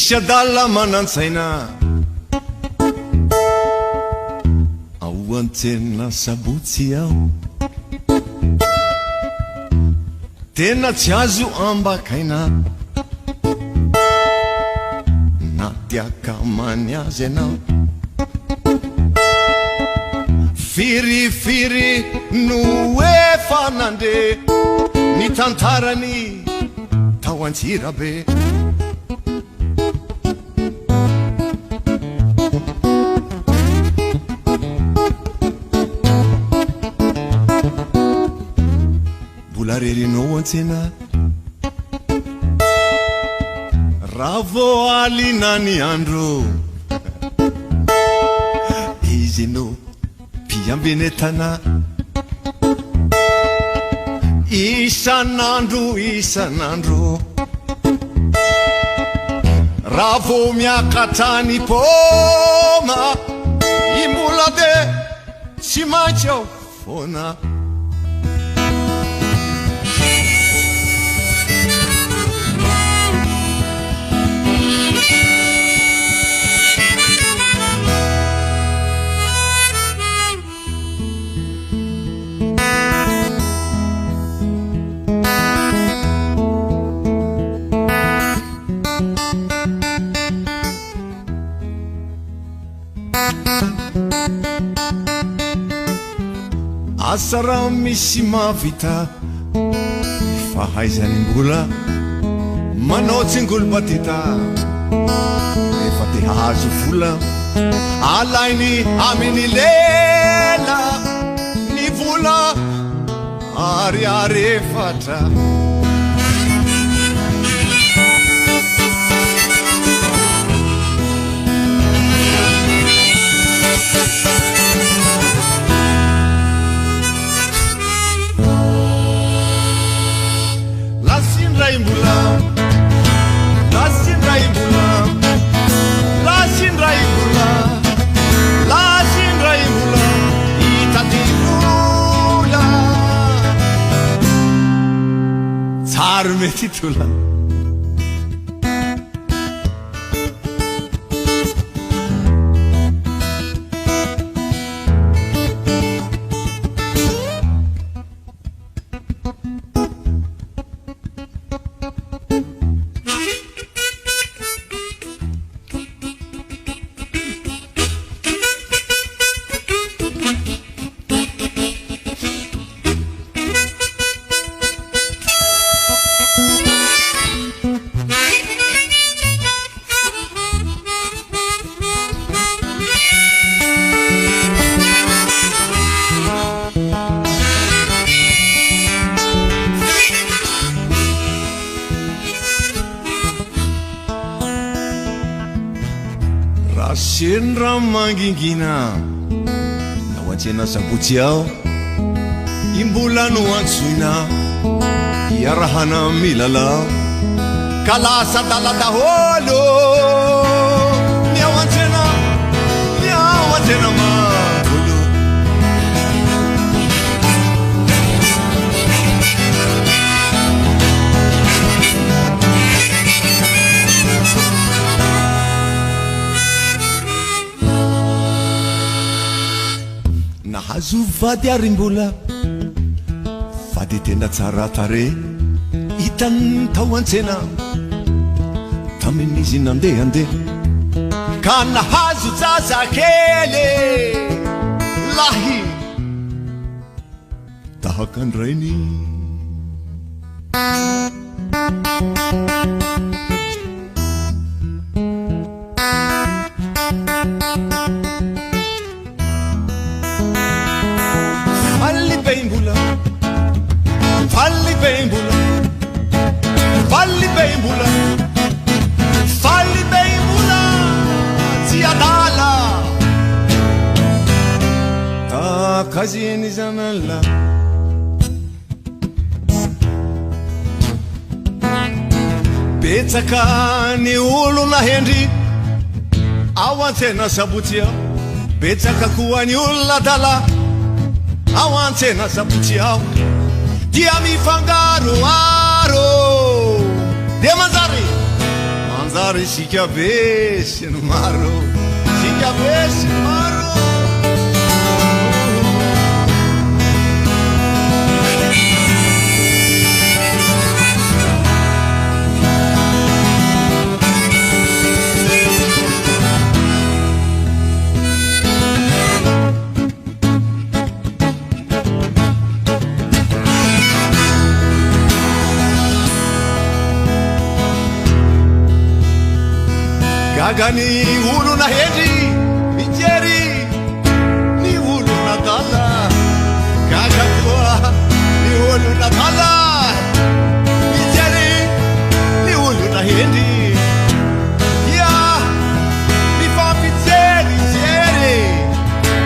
Isadala manantsaina ao antena sabotsy ao tena tsy azo ambakaina na tiakamany azy anao firifiry no efa nande ny tantarany tao antsirabe mbola rerinao antsena raha vo alinany andro izy no piambenetana isanandro raha vo miakatany poma imbola de tsy maintsy ao foana asa raha misy mavita fahaizany mbola manao tsingolo batita efa te hahazo vola alainy amin'ny lela ny vola ariary efatra titula senra mangingina nao antsena sabotsy ao imbola no antsoina iarahana milalao ka lasa daladaholo miao antsena magolo nahazo vady ary mbola vady tena tsara tare hitany tao antsena tamin'izy nandehandeha ka nahazo jazakely lahy tahaka andrainy falli bem mula tia dala ta kazini zanalla betsaka ny olona hendry ao antsena sabotsy ao betsaka koa ny olona dala ao antsena sabotsy ao dia mifangaro aro dia manjary zary sika be sy ny maro sika be sy ny maro Gagani uluna hedri mijeri ni uluna dala gagakua ni uluna dala mijeri ni uluna hedri ya ni fampi jeri jeri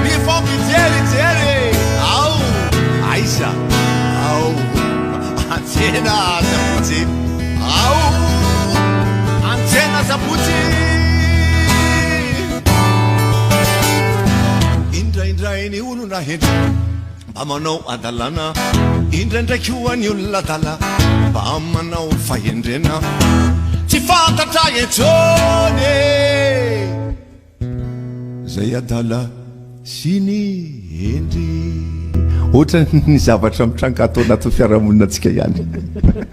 ni fampi jeri jeri au Aisha au antena zaputi au antena zaputi indraindray olona hendry mba manao adalana indraindraiky hoany olona dala mba manao fahendrena tsy fantatra etsone zay adala sy ny hendry ohatra ny zavatra mitrangato anaty fiarahamonina antsika ihany